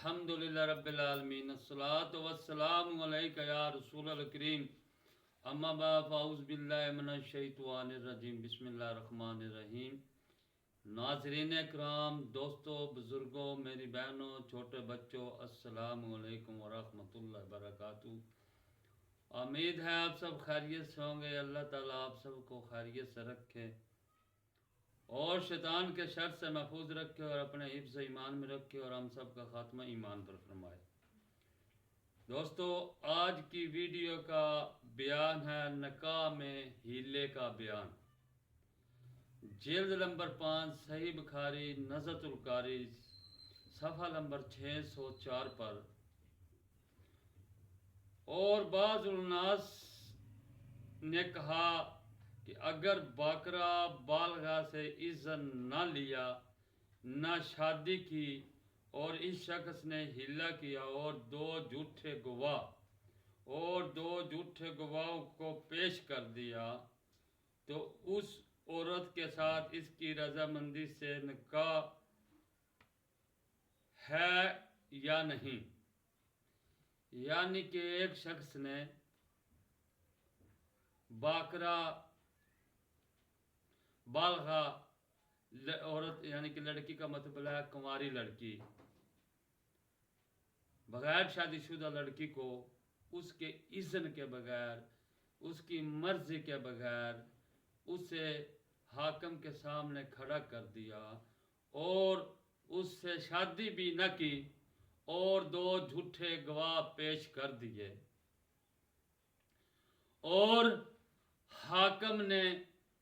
الحمدللہ رب العالمین الصلاۃ والسلام علیک یا رسول الکریم اما بعد فاعوذ باللہ من الشیطان الرجیم بسم اللہ الرحمن الرحیم۔ ناظرین اکرام، دوستو، بزرگوں، میری بہنوں، چھوٹے بچوں، السلام علیکم ورحمۃ اللہ وبرکاتہ۔ امید ہے آپ سب خیریت سے ہوں گے۔ اللہ تعالیٰ آپ سب کو خیریت سے رکھے اور شیطان کے شر سے محفوظ رکھے اور اپنے حفظ ایمان میں رکھے اور ہم سب کا خاتمہ ایمان پر فرمائے۔ دوستو، آج کی ویڈیو کا بیان ہے نکاح میں ہیلے کا بیان۔ جلد نمبر 5 صحیح بخاری نزہۃ القاری صفحہ نمبر 604 پر۔ اور بعض الناس نے کہا کہ اگر باقرہ بالغہ سے اذن نہ لیا، نہ شادی کی، اور اس شخص نے ہیلا کیا اور دو جھوٹے گواہوں کو پیش کر دیا، تو اس عورت کے ساتھ اس کی رضامندی سے نکاح ہے یا نہیں۔ یعنی کہ ایک شخص نے باقرہ بالغہ عورت، یعنی کہ لڑکی کا مطلب ہے کنواری لڑکی، بغیر شادی شدہ لڑکی کو اس کے اذن کے بغیر، اس کی مرضی کے بغیر اسے حاکم کے سامنے کھڑا کر دیا اور اس سے شادی بھی نہ کی اور دو جھوٹے گواہ پیش کر دیے، اور حاکم نے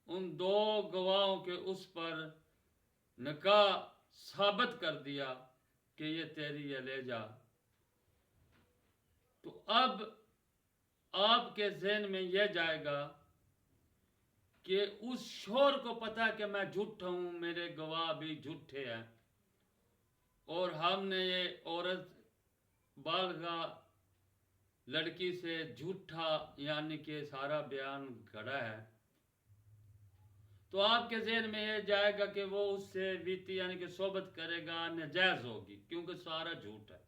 ان دو گواہوں کے اس پر نکاح ثابت کر دیا کہ یہ تیری ہے، لے جا۔ تو اب آپ کے ذہن میں یہ جائے گا کہ اس شوہر کو پتا کہ میں جھوٹا ہوں، میرے گواہ بھی جھوٹے ہیں، اور ہم نے یہ عورت بالغہ لڑکی سے جھوٹا یعنی کہ سارا بیان گھڑا ہے، تو آپ کے ذہن میں یہ جائے گا کہ وہ اس سے ویتی یعنی کہ صحبت کرے گا، ناجائز ہوگی کیونکہ سارا جھوٹ ہے۔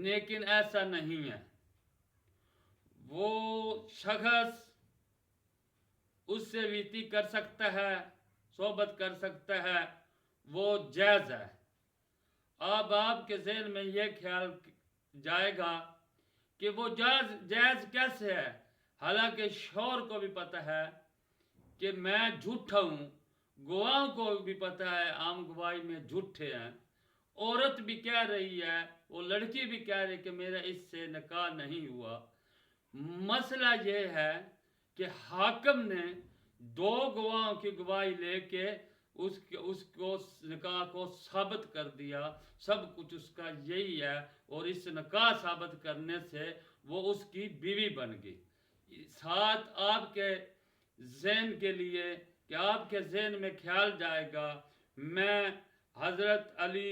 لیکن ایسا نہیں ہے۔ وہ شخص اس سے ویتی کر سکتا ہے، صحبت کر سکتا ہے، وہ جائز ہے۔ اب آپ کے ذہن میں یہ خیال جائے گا کہ وہ جائز کیسے ہے، حالانکہ شوہر کو بھی پتہ ہے کہ میں جھوٹا ہوں، گواہوں کو بھی پتہ ہے عام گواہی میں جھوٹے ہیں، عورت بھی کہہ رہی ہے، وہ لڑکی بھی کہہ رہی کہ میرا اس سے نکاح نہیں ہوا۔ مسئلہ یہ ہے کہ حاکم نے دو گواہوں کی گواہی لے کے اس کو نکاح کو ثابت کر دیا، سب کچھ اس کا یہی ہے، اور اس نکاح ثابت کرنے سے وہ اس کی بیوی بن گئی۔ ساتھ آپ کے ذہن کے لیے کہ آپ کے ذہن میں خیال جائے گا، میں حضرت علی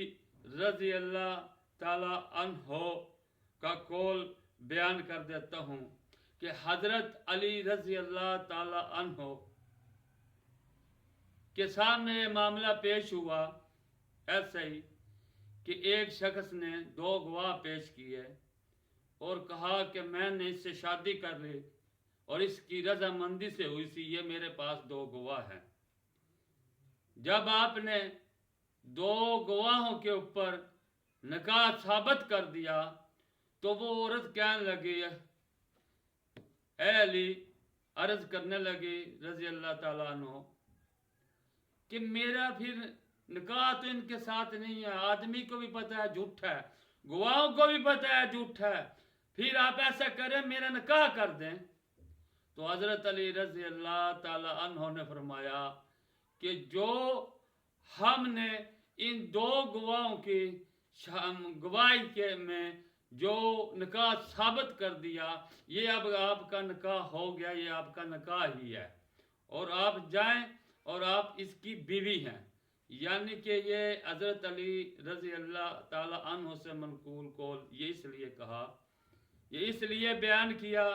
رضی اللہ تعالی عنہ کا قول بیان کر دیتا ہوں کہ حضرت علی رضی اللہ تعالی عنہ کے سامنے یہ معاملہ پیش ہوا ایسا ہی کہ ایک شخص نے دو گواہ پیش کیے اور کہا کہ میں نے اس سے شادی کر لی اور اس کی رضامندی سے ہوئی سی، یہ میرے پاس دو گواہ ہیں۔ جب آپ نے دو گواہوں کے اوپر نکاح ثابت کر دیا تو وہ عورت کہنے لگی، اے علی، عرض کرنے لگی رضی اللہ تعالیٰ عنہ کہ میرا پھر نکاح تو ان کے ساتھ نہیں ہے، آدمی کو بھی پتہ ہے جھوٹا ہے، گواہوں کو بھی پتہ ہے جھوٹا ہے، پھر آپ ایسا کریں میرا نکاح کر دیں۔ تو حضرت علی رضی اللہ تعالی عنہ نے فرمایا کہ جو ہم نے ان دو گواہوں کی گواہی کے میں جو نکاح ثابت کر دیا، یہ اب آپ کا نکاح ہو گیا، یہ آپ کا نکاح ہی ہے، اور آپ جائیں اور آپ اس کی بیوی ہیں۔ یعنی کہ یہ حضرت علی رضی اللہ تعالی عنہ سے منقول قول یہ اس لیے کہا، یہ اس لیے بیان کیا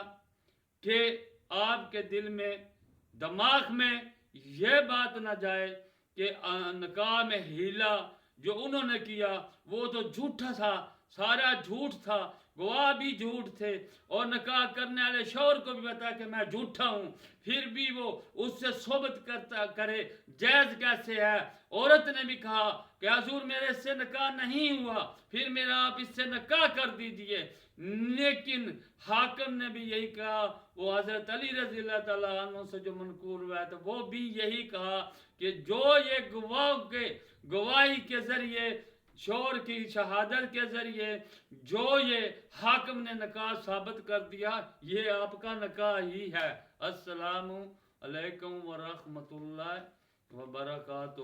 کہ آپ کے دل میں، دماغ میں یہ بات نہ جائے کہ نکاح میں ہیلا جو انہوں نے کیا وہ تو جھوٹا تھا، سارا جھوٹ تھا، گواہ بھی جھوٹ تھے، اور نکاح کرنے والے شوہر کو بھی بتا کہ میں جھوٹا ہوں، پھر بھی وہ اس سے صحبت کرے، جائز کیسے ہے؟ عورت نے بھی کہا کہ حضور میرے سے نکاح نہیں ہوا، پھر میرا آپ اس سے نکاح کر دیجئے، لیکن حاکم نے بھی یہی کہا، وہ حضرت علی رضی اللہ تعالیٰ عنہ سے جو منقول ہوا ہے تو وہ بھی یہی کہا کہ جو یہ گواہی کے ذریعے، شوہر کی شہادت کے ذریعے جو یہ حاکم نے نکاح ثابت کر دیا، یہ آپ کا نکاح ہی ہے۔ السلام علیکم ورحمۃ اللہ وبرکاتہ۔